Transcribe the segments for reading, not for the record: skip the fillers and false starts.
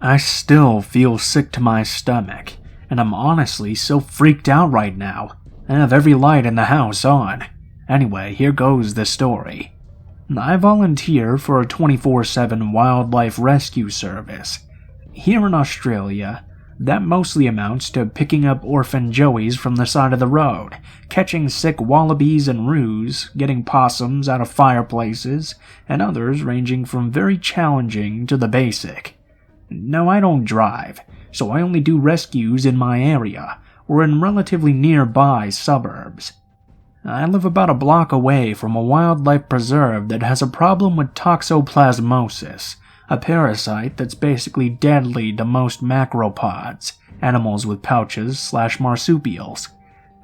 I still feel sick to my stomach, and I'm honestly so freaked out right now. I have every light in the house on. Anyway, here goes the story. I volunteer for a 24/7 wildlife rescue service. Here in Australia, that mostly amounts to picking up orphan joeys from the side of the road, catching sick wallabies and roos, getting possums out of fireplaces, and others ranging from very challenging to the basic. Now, I don't drive, so I only do rescues in my area, or in relatively nearby suburbs. I live about a block away from a wildlife preserve that has a problem with toxoplasmosis, a parasite that's basically deadly to most macropods, animals with pouches/marsupials.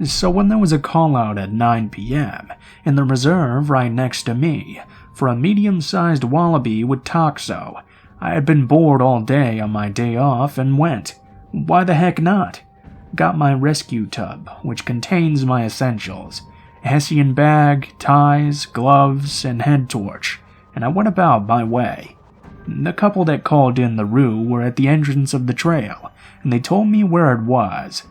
So when there was a call out at 9 p.m. in the reserve right next to me for a medium-sized wallaby with toxo, I had been bored all day on my day off and went. Why the heck not? Got my rescue tub, which contains my essentials: Hessian bag, ties, gloves, and head torch, and I went about my way. The couple that called in the roo were at the entrance of the trail, and they told me where it was.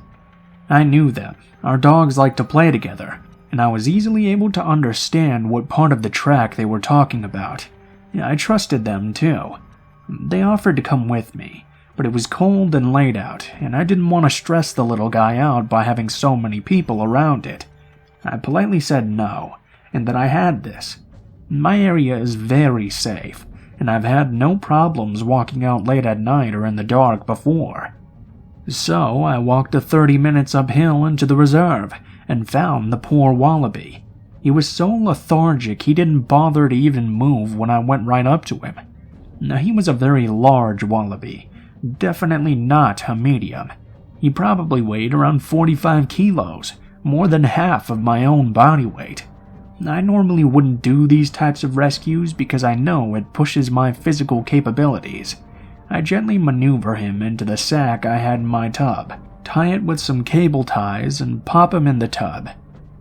I knew them. Our dogs like to play together, and I was easily able to understand what part of the track they were talking about. I trusted them too. They offered to come with me, but it was cold and late out, and I didn't want to stress the little guy out by having so many people around it. I politely said no, and that I had this. My area is very safe, and I've had no problems walking out late at night or in the dark before. So I walked the 30 minutes uphill into the reserve and found the poor wallaby. He was so lethargic he didn't bother to even move when I went right up to him. Now, he was a very large wallaby, definitely not a medium. He probably weighed around 45 kilos, more than half of my own body weight. I normally wouldn't do these types of rescues because I know it pushes my physical capabilities. I gently maneuver him into the sack I had in my tub, tie it with some cable ties, and pop him in the tub.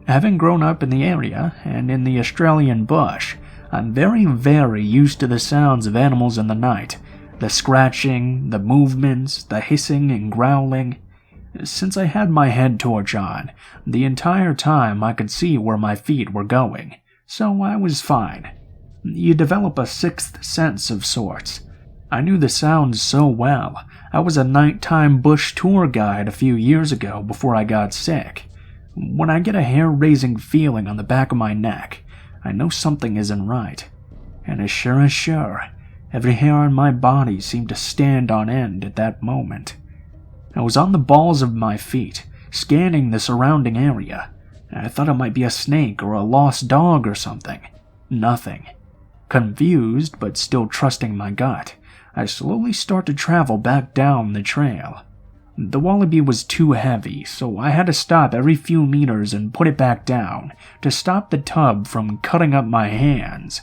Having grown up in the area and in the Australian bush, I'm very used to the sounds of animals in the night, the scratching, the movements, the hissing and growling. Since I had my head torch on, the entire time I could see where my feet were going, so I was fine. You develop a sixth sense of sorts. I knew the sounds so well. I was a nighttime bush tour guide a few years ago before I got sick. When I get a hair-raising feeling on the back of my neck, I know something isn't right. And as sure, every hair on my body seemed to stand on end at that moment. I was on the balls of my feet, scanning the surrounding area. I thought it might be a snake or a lost dog or something. Nothing. Confused, but still trusting my gut, I slowly start to travel back down the trail. The wallaby was too heavy, so I had to stop every few meters and put it back down to stop the tub from cutting up my hands.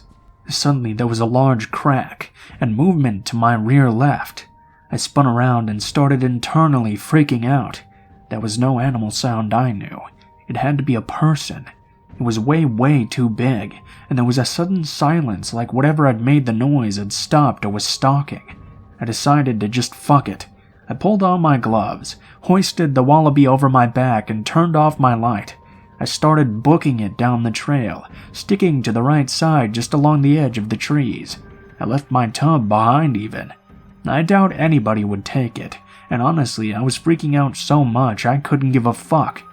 Suddenly there was a large crack and movement to my rear left. I spun around and started internally freaking out. There was no animal sound I knew. It had to be a person. It was way too big, and there was a sudden silence like whatever had made the noise had stopped or was stalking. I decided to just fuck it. I pulled on my gloves, hoisted the wallaby over my back, and turned off my light. I started booking it down the trail, sticking to the right side just along the edge of the trees. I left my tub behind even. I doubt anybody would take it, and honestly, I was freaking out so much I couldn't give a fuck.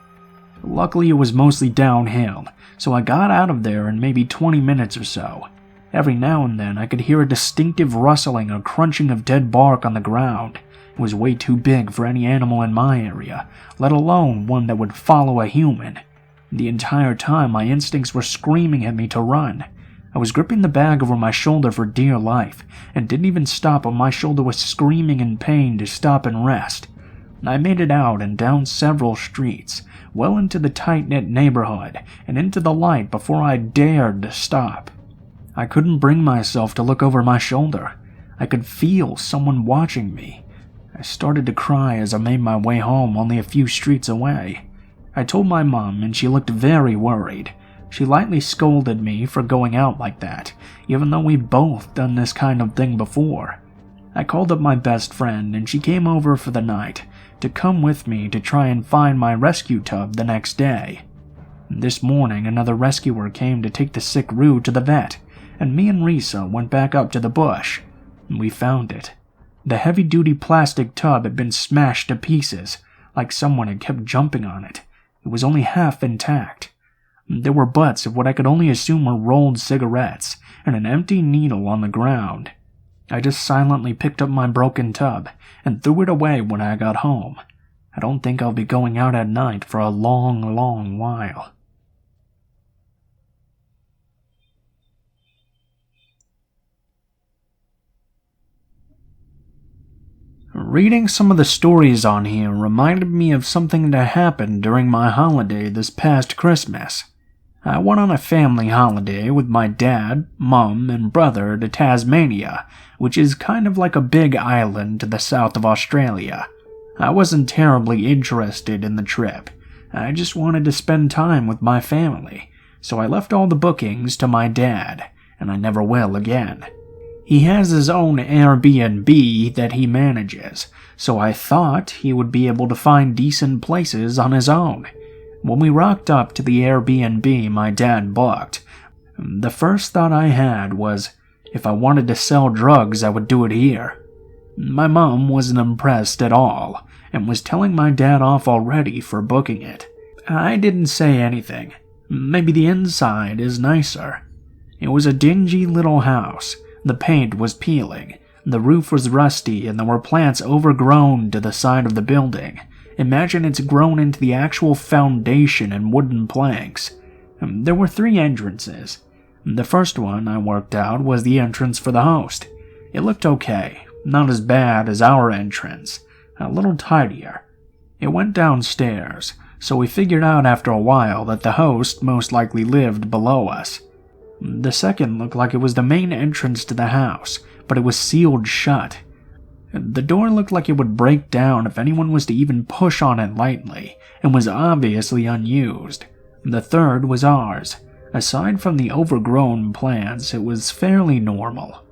Luckily, it was mostly downhill, so I got out of there in maybe 20 minutes or so. Every now and then, I could hear a distinctive rustling or crunching of dead bark on the ground. It was way too big for any animal in my area, let alone one that would follow a human. The entire time, my instincts were screaming at me to run. I was gripping the bag over my shoulder for dear life, and didn't even stop when my shoulder was screaming in pain to stop and rest. I made it out and down several streets, well into the tight-knit neighborhood, and into the light before I dared to stop. I couldn't bring myself to look over my shoulder. I could feel someone watching me. I started to cry as I made my way home only a few streets away. I told my mom, and she looked very worried. She lightly scolded me for going out like that, even though we'd both done this kind of thing before. I called up my best friend and she came over for the night to come with me to try and find my rescue tub the next day. This morning, another rescuer came to take the sick Roo to the vet, and me and Risa went back up to the bush. We found it. The heavy-duty plastic tub had been smashed to pieces, like someone had kept jumping on it. It was only half intact. There were butts of what I could only assume were rolled cigarettes, and an empty needle on the ground. I just silently picked up my broken tub and threw it away when I got home. I don't think I'll be going out at night for a long, long while. Reading some of the stories on here reminded me of something that happened during my holiday this past Christmas. I went on a family holiday with my dad, mum, and brother to Tasmania, which is kind of like a big island to the south of Australia. I wasn't terribly interested in the trip. I just wanted to spend time with my family, so I left all the bookings to my dad, and I never will again. He has his own Airbnb that he manages, so I thought he would be able to find decent places on his own. When we rocked up to the Airbnb my dad booked, the first thought I had was, if I wanted to sell drugs, I would do it here. My mom wasn't impressed at all, and was telling my dad off already for booking it. I didn't say anything. Maybe the inside is nicer. It was a dingy little house. The paint was peeling, the roof was rusty, and there were plants overgrown to the side of the building. Imagine it's grown into the actual foundation and wooden planks. There were 3 entrances. The first one I worked out was the entrance for the host. It looked okay, not as bad as our entrance, a little tidier. It went downstairs, so we figured out after a while that the host most likely lived below us. The second looked like it was the main entrance to the house, but it was sealed shut. The door looked like it would break down if anyone was to even push on it lightly, and was obviously unused. The third was ours. Aside from the overgrown plants, it was fairly normal.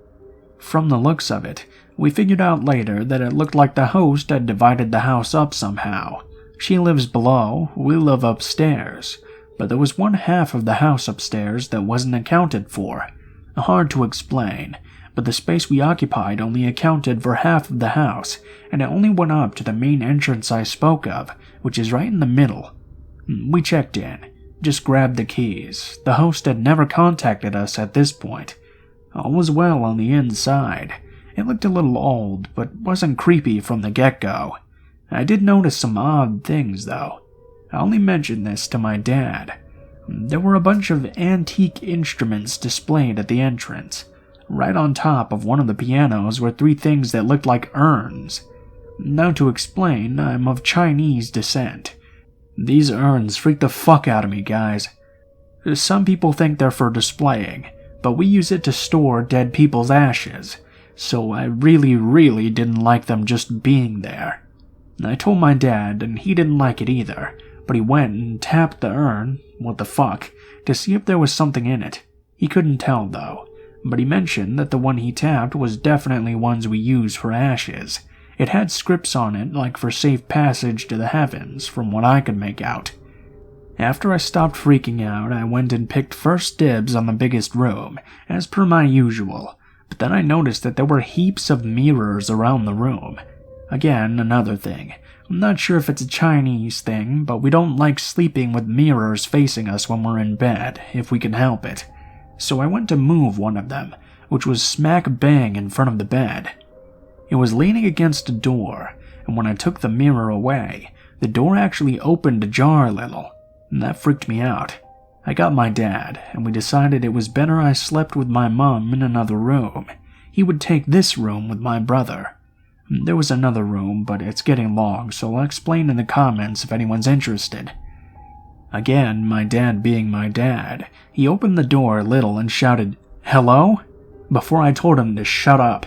From the looks of it, we figured out later that it looked like the host had divided the house up somehow. She lives below, we live upstairs. But there was one half of the house upstairs that wasn't accounted for. Hard to explain, but the space we occupied only accounted for half of the house, and it only went up to the main entrance I spoke of, which is right in the middle. We checked in, just grabbed the keys. The host had never contacted us at this point. All was well on the inside. It looked a little old, but wasn't creepy from the get-go. I did notice some odd things, though. I only mentioned this to my dad. There were a bunch of antique instruments displayed at the entrance. Right on top of one of the pianos were 3 things that looked like urns. Now to explain, I'm of Chinese descent. These urns freak the fuck out of me, guys. Some people think they're for displaying, but we use it to store dead people's ashes, so I really didn't like them just being there. I told my dad, and he didn't like it either, but he went and tapped the urn, what the fuck, to see if there was something in it. He couldn't tell, though, but he mentioned that the one he tapped was definitely ones we use for ashes. It had scripts on it, like for safe passage to the heavens, from what I could make out. After I stopped freaking out, I went and picked first dibs on the biggest room, as per my usual, but then I noticed that there were heaps of mirrors around the room. Again, another thing. I'm not sure if it's a Chinese thing, but we don't like sleeping with mirrors facing us when we're in bed, if we can help it. So I went to move one of them, which was smack bang in front of the bed. It was leaning against a door, and when I took the mirror away, the door actually opened ajar a little, and that freaked me out. I got my dad, and we decided it was better I slept with my mum in another room. He would take this room with my brother. There was another room, but it's getting long, so I'll explain in the comments if anyone's interested. Again, my dad being my dad, he opened the door a little and shouted, "Hello?" before I told him to shut up.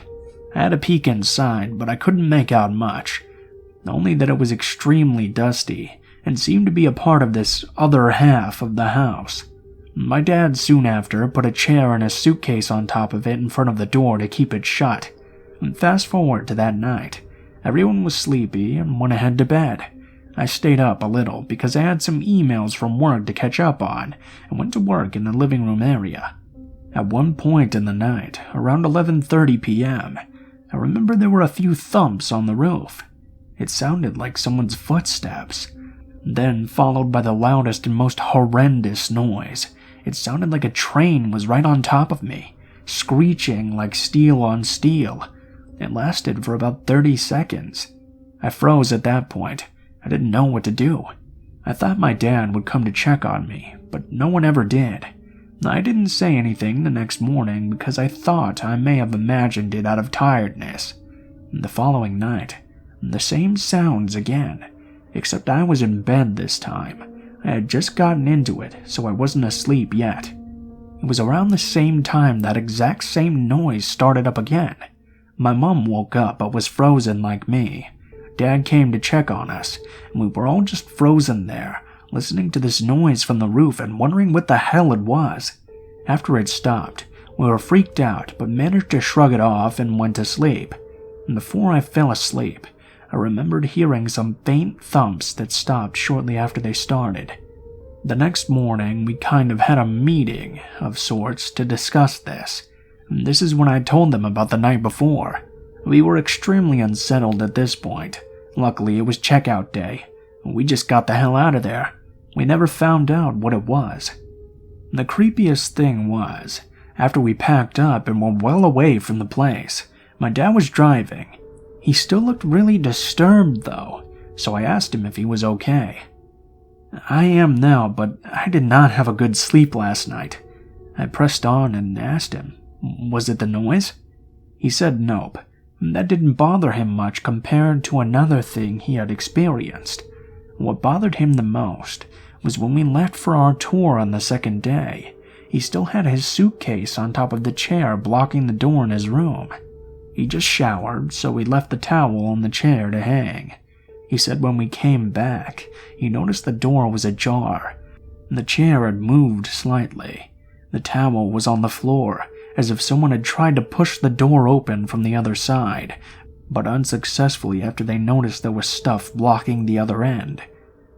I had a peek inside, but I couldn't make out much, only that it was extremely dusty, and seemed to be a part of this other half of the house. My dad soon after put a chair and a suitcase on top of it in front of the door to keep it shut. And fast forward to that night. Everyone was sleepy and went ahead to bed. I stayed up a little because I had some emails from work to catch up on and went to work in the living room area. At one point in the night, around 11:30 p.m., I remember there were a few thumps on the roof. It sounded like someone's footsteps, then followed by the loudest and most horrendous noise. It sounded like a train was right on top of me, screeching like steel on steel. It lasted for about 30 seconds. I froze at that point. I didn't know what to do. I thought my dad would come to check on me, but no one ever did. I didn't say anything the next morning because I thought I may have imagined it out of tiredness. The following night, the same sounds again, except I was in bed this time. I had just gotten into it, so I wasn't asleep yet. It was around the same time that exact same noise started up again. My mom woke up but was frozen like me. Dad came to check on us, and we were all just frozen there, listening to this noise from the roof and wondering what the hell it was. After it stopped, we were freaked out but managed to shrug it off and went to sleep. And before I fell asleep, I remembered hearing some faint thumps that stopped shortly after they started. The next morning, we kind of had a meeting of sorts to discuss this. And this is when I told them about the night before. We were extremely unsettled at this point. Luckily, it was checkout day. We just got the hell out of there. We never found out what it was. The creepiest thing was, after we packed up and were well away from the place, my dad was driving. He still looked really disturbed though, so I asked him if he was okay. I am now, but I did not have a good sleep last night. I pressed on and asked him, was it the noise? He said nope. That didn't bother him much compared to another thing he had experienced. What bothered him the most was when we left for our tour on the second day. He still had his suitcase on top of the chair blocking the door in his room. He just showered, so he left the towel on the chair to hang. He said when we came back, he noticed the door was ajar. The chair had moved slightly. The towel was on the floor, as if someone had tried to push the door open from the other side, but unsuccessfully after they noticed there was stuff blocking the other end.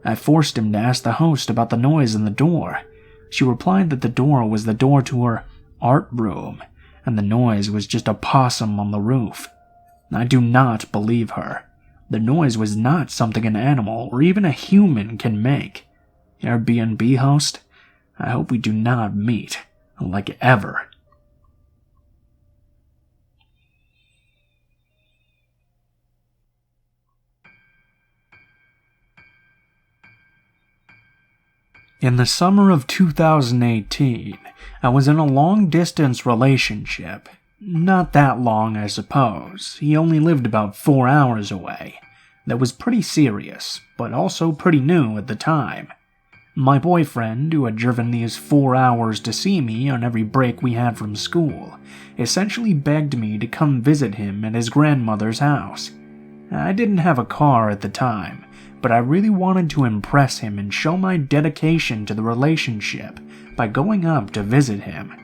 I forced him to ask the host about the noise in the door. She replied that the door was the door to her art room, and the noise was just a possum on the roof. I do not believe her. The noise was not something an animal or even a human can make. Airbnb host, I hope we do not meet, like ever. In the summer of 2018, I was in a long-distance relationship. Not that long, I suppose. He only lived about 4 hours away. That was pretty serious, but also pretty new at the time. My boyfriend, who had driven these 4 hours to see me on every break we had from school, essentially begged me to come visit him at his grandmother's house. I didn't have a car at the time, but I really wanted to impress him and show my dedication to the relationship by going up to visit him.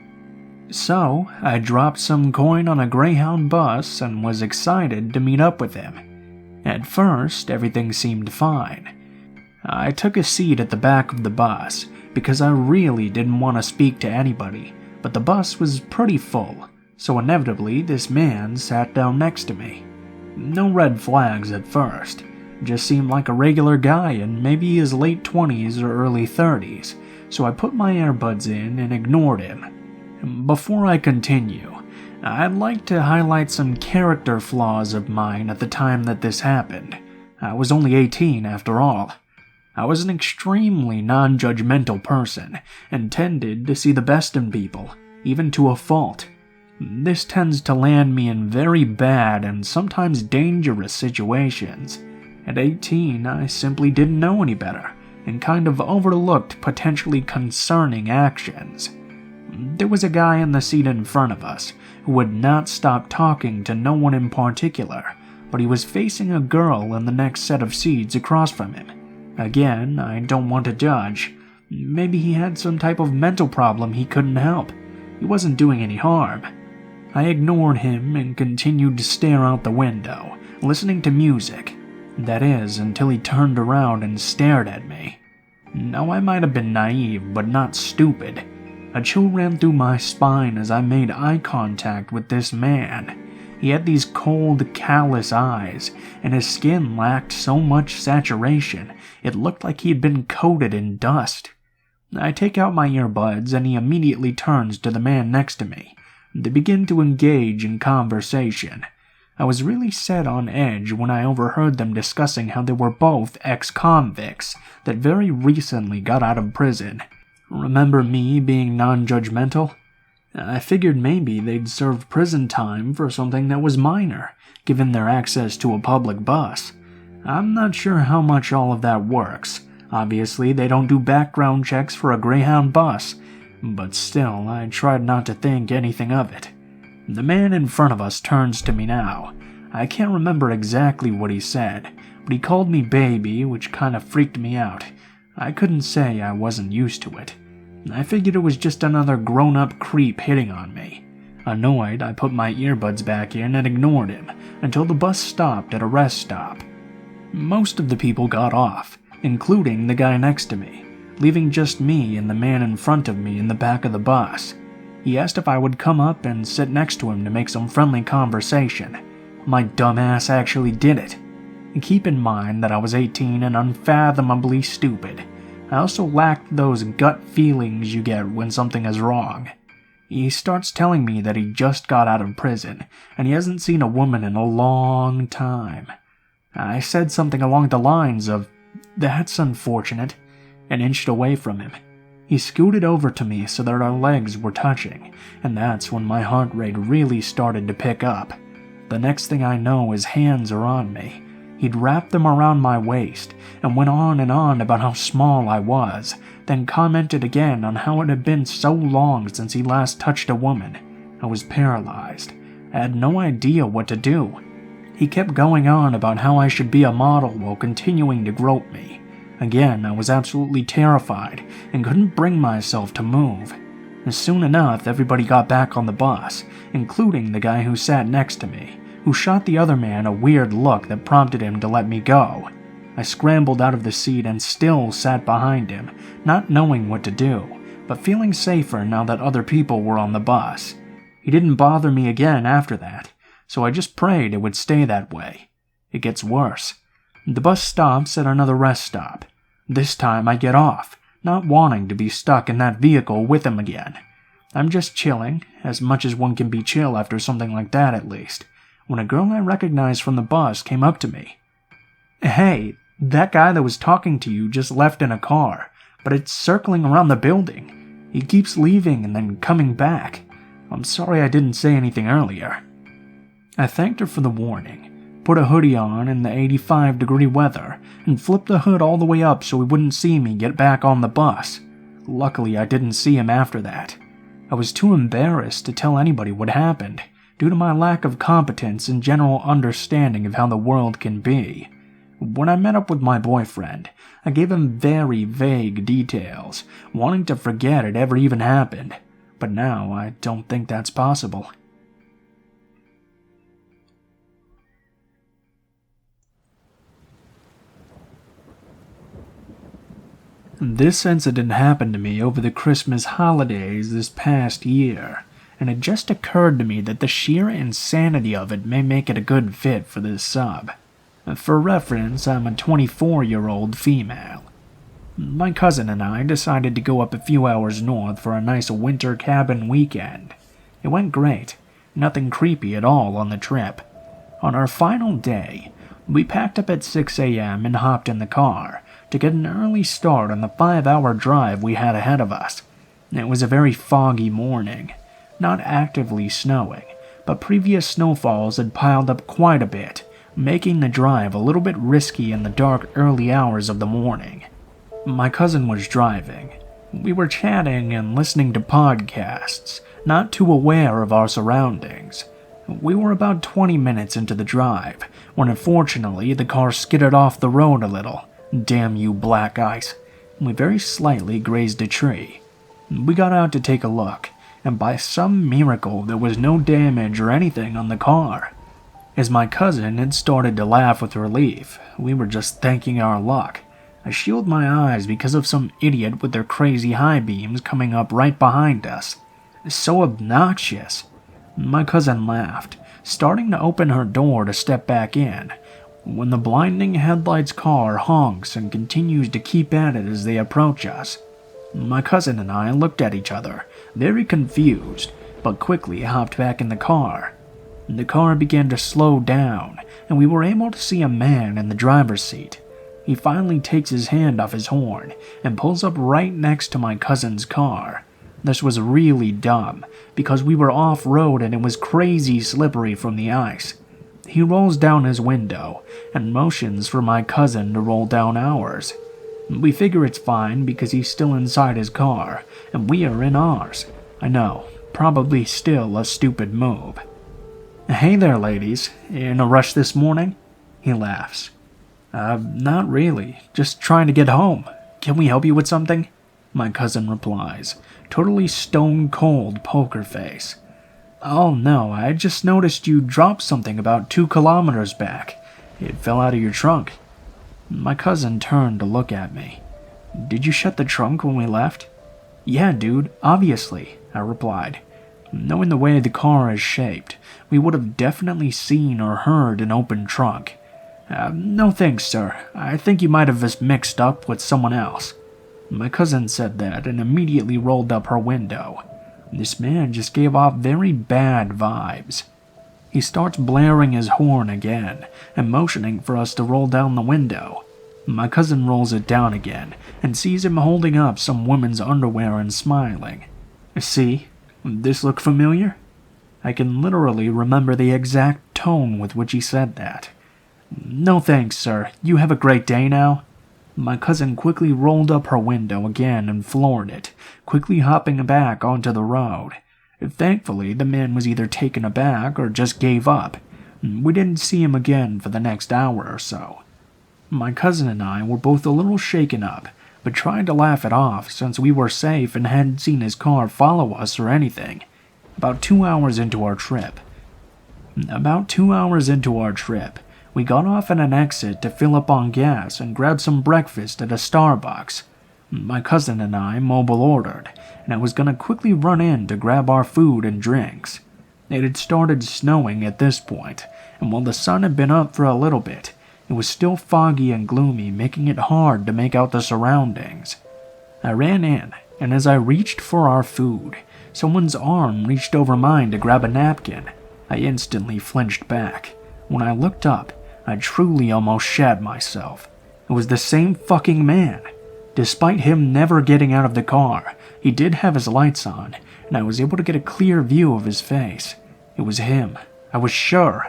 So, I dropped some coin on a Greyhound bus and was excited to meet up with him. At first, everything seemed fine. I took a seat at the back of the bus because I really didn't want to speak to anybody, but the bus was pretty full, so inevitably this man sat down next to me. No red flags at first. Just seemed like a regular guy in maybe his late 20s or early 30s, so I put my earbuds in and ignored him. Before I continue, I'd like to highlight some character flaws of mine at the time that this happened. I was only 18 after all. I was an extremely non-judgmental person and tended to see the best in people, even to a fault. This tends to land me in very bad and sometimes dangerous situations. At 18, I simply didn't know any better, and kind of overlooked potentially concerning actions. There was a guy in the seat in front of us who would not stop talking to no one in particular, but he was facing a girl in the next set of seats across from him. Again, I don't want to judge. Maybe he had some type of mental problem he couldn't help. He wasn't doing any harm. I ignored him and continued to stare out the window, listening to music. That is, until he turned around and stared at me. Now I might have been naive, but not stupid. A chill ran through my spine as I made eye contact with this man. He had these cold, callous eyes, and his skin lacked so much saturation, it looked like he'd been coated in dust. I take out my earbuds, and he immediately turns to the man next to me. They begin to engage in conversation. I was really set on edge when I overheard them discussing how they were both ex-convicts that very recently got out of prison. Remember me being non-judgmental? I figured maybe they'd served prison time for something that was minor, given their access to a public bus. I'm not sure how much all of that works. Obviously, they don't do background checks for a Greyhound bus, but still, I tried not to think anything of it. The man in front of us turns to me now. I can't remember exactly what he said, but he called me baby, which kind of freaked me out. I couldn't say I wasn't used to it. I figured it was just another grown-up creep hitting on me. Annoyed, I put my earbuds back in and ignored him until the bus stopped at a rest stop. Most of the people got off, including the guy next to me, leaving just me and the man in front of me in the back of the bus. He asked if I would come up and sit next to him to make some friendly conversation. My dumbass actually did it. Keep in mind that I was 18 and unfathomably stupid. I also lacked those gut feelings you get when something is wrong. He starts telling me that he just got out of prison, and he hasn't seen a woman in a long time. I said something along the lines of, "That's unfortunate," and inched away from him. He scooted over to me so that our legs were touching, and that's when my heart rate really started to pick up. The next thing I know, his hands are on me. He'd wrapped them around my waist and went on and on about how small I was, then commented again on how it had been so long since he last touched a woman. I was paralyzed. I had no idea what to do. He kept going on about how I should be a model while continuing to grope me. Again, I was absolutely terrified and couldn't bring myself to move. Soon enough, everybody got back on the bus, including the guy who sat next to me, who shot the other man a weird look that prompted him to let me go. I scrambled out of the seat and still sat behind him, not knowing what to do, but feeling safer now that other people were on the bus. He didn't bother me again after that, so I just prayed it would stay that way. It gets worse. The bus stops at another rest stop. This time I get off, not wanting to be stuck in that vehicle with him again. I'm just chilling, as much as one can be chill after something like that at least, when a girl I recognized from the bus came up to me. "Hey, that guy that was talking to you just left in a car, but it's circling around the building. He keeps leaving and then coming back. I'm sorry I didn't say anything earlier." I thanked her for the warning, put a hoodie on in the 85-degree weather, and flipped the hood all the way up so he wouldn't see me get back on the bus. Luckily, I didn't see him after that. I was too embarrassed to tell anybody what happened, due to my lack of competence and general understanding of how the world can be. When I met up with my boyfriend, I gave him very vague details, wanting to forget it ever even happened, but now I don't think that's possible. This incident happened to me over the Christmas holidays this past year, and it just occurred to me that the sheer insanity of it may make it a good fit for this sub. For reference, I'm a 24-year-old female. My cousin and I decided to go up a few hours north for a nice winter cabin weekend. It went great, nothing creepy at all on the trip. On our final day, we packed up at 6 a.m. and hopped in the car to get an early start on the 5-hour drive we had ahead of us. It was a very foggy morning, not actively snowing, but previous snowfalls had piled up quite a bit, making the drive a little bit risky in the dark early hours of the morning. My cousin was driving. We were chatting and listening to podcasts, not too aware of our surroundings. We were about 20 minutes into the drive, when unfortunately the car skidded off the road a little. Damn you, black ice. We very slightly grazed a tree. We got out to take a look, and by some miracle there was no damage or anything on the car. As my cousin had started to laugh with relief, we were just thanking our luck. I shielded my eyes because of some idiot with their crazy high beams coming up right behind us. So obnoxious. My cousin laughed, starting to open her door to step back in, when the blinding headlights car honks and continues to keep at it as they approach us. My cousin and I looked at each other, very confused, but quickly hopped back in the car. The car began to slow down, and we were able to see a man in the driver's seat. He finally takes his hand off his horn and pulls up right next to my cousin's car. This was really dumb, because we were off-road and it was crazy slippery from the ice. He rolls down his window and motions for my cousin to roll down ours. We figure it's fine because he's still inside his car, and we are in ours. I know, probably still a stupid move. "Hey there, ladies. In a rush this morning?" He laughs. Not really. Just trying to get home. Can we help you with something?" My cousin replies, totally stone-cold poker face. "Oh no, I just noticed you dropped something about 2 kilometers back. It fell out of your trunk." My cousin turned to look at me. "Did you shut the trunk when we left?" "Yeah, dude, obviously," I replied. Knowing the way the car is shaped, we would have definitely seen or heard an open trunk. No thanks, sir. I think you might have us mixed up with someone else." My cousin said that and immediately rolled up her window. This man just gave off very bad vibes. He starts blaring his horn again and motioning for us to roll down the window. My cousin rolls it down again and sees him holding up some woman's underwear and smiling. "See? This look familiar?" I can literally remember the exact tone with which he said that. "No thanks, sir. You have a great day now." My cousin quickly rolled up her window again and floored it, quickly hopping back onto the road. Thankfully, the man was either taken aback or just gave up. We didn't see him again for the next hour or so. My cousin and I were both a little shaken up, but tried to laugh it off since we were safe and hadn't seen his car follow us or anything. About 2 hours into our trip, we got off at an exit to fill up on gas and grab some breakfast at a Starbucks. My cousin and I mobile ordered, and I was gonna quickly run in to grab our food and drinks. It had started snowing at this point, and while the sun had been up for a little bit, it was still foggy and gloomy, making it hard to make out the surroundings. I ran in, and as I reached for our food, someone's arm reached over mine to grab a napkin. I instantly flinched back. When I looked up, I truly almost shat myself. It was the same fucking man. Despite him never getting out of the car, he did have his lights on, and I was able to get a clear view of his face. It was him. I was sure.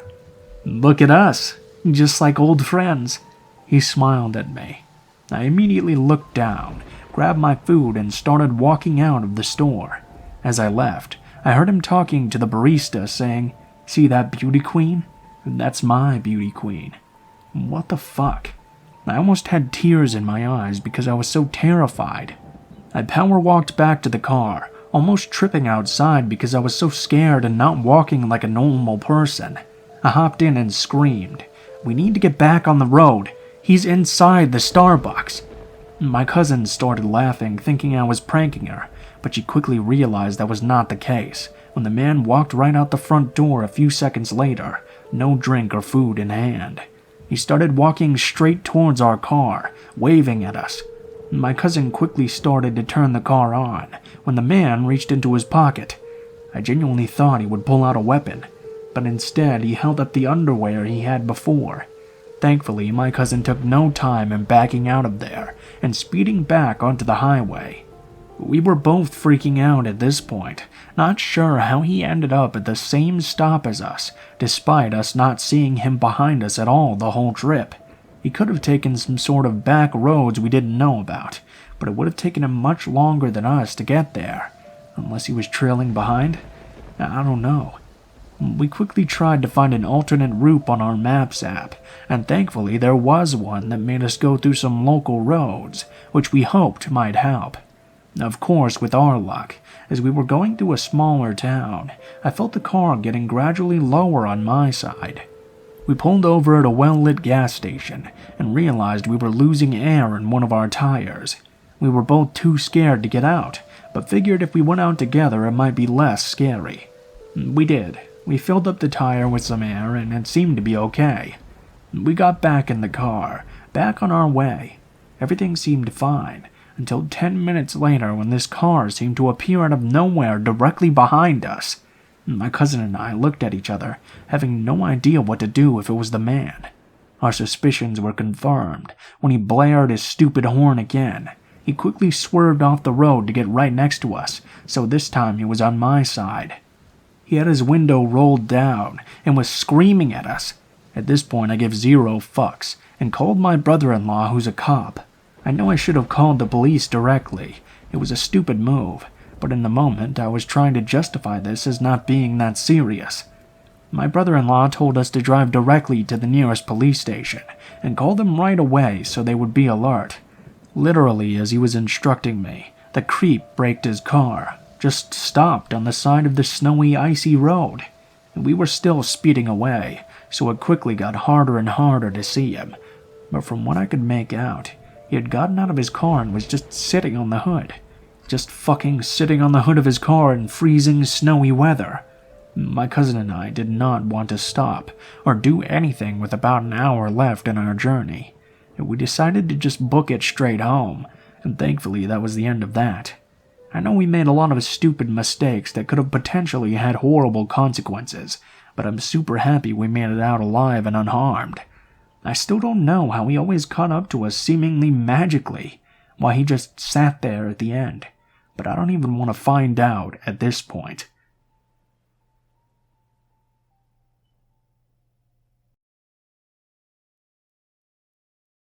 "Look at us. Just like old friends." He smiled at me. I immediately looked down, grabbed my food, and started walking out of the store. As I left, I heard him talking to the barista saying, "See that beauty queen? That's my beauty queen." What the fuck? I almost had tears in my eyes because I was so terrified. I power walked back to the car, almost tripping outside because I was so scared and not walking like a normal person. I hopped in and screamed, "We need to get back on the road. He's inside the Starbucks." My cousin started laughing, thinking I was pranking her, but she quickly realized that was not the case when the man walked right out the front door a few seconds later, no drink or food in hand. He started walking straight towards our car, waving at us. My cousin quickly started to turn the car on when the man reached into his pocket. I genuinely thought he would pull out a weapon, but instead he held up the underwear he had before. Thankfully, my cousin took no time in backing out of there and speeding back onto the highway. We were both freaking out at this point, not sure how he ended up at the same stop as us, despite us not seeing him behind us at all the whole trip. He could have taken some sort of back roads we didn't know about, but it would have taken him much longer than us to get there. Unless he was trailing behind? I don't know. We quickly tried to find an alternate route on our Maps app, and thankfully there was one that made us go through some local roads, which we hoped might help. Of course, with our luck, as we were going through a smaller town, I felt the car getting gradually lower on my side. We pulled over at a well-lit gas station and realized we were losing air in one of our tires. We were both too scared to get out, but figured if we went out together it might be less scary. We did. We filled up the tire with some air and it seemed to be okay. We got back in the car, back on our way. Everything seemed fine, until 10 minutes later when this car seemed to appear out of nowhere directly behind us. My cousin and I looked at each other, having no idea what to do if it was the man. Our suspicions were confirmed when he blared his stupid horn again. He quickly swerved off the road to get right next to us, so this time he was on my side. He had his window rolled down and was screaming at us. At this point I give zero fucks and called my brother-in-law, who's a cop. I know I should have called the police directly. It was a stupid move, but in the moment I was trying to justify this as not being that serious. My brother-in-law told us to drive directly to the nearest police station and call them right away so they would be alert. Literally, as he was instructing me, the creep braked his car, just stopped on the side of the snowy, icy road. We were still speeding away, so it quickly got harder and harder to see him. But from what I could make out, he had gotten out of his car and was just sitting on the hood. Just fucking sitting on the hood of his car in freezing, snowy weather. My cousin and I did not want to stop or do anything with about an hour left in our journey. We decided to just book it straight home, and thankfully that was the end of that. I know we made a lot of stupid mistakes that could have potentially had horrible consequences, but I'm super happy we made it out alive and unharmed. I still don't know how he always caught up to us seemingly magically, why he just sat there at the end, but I don't even want to find out at this point.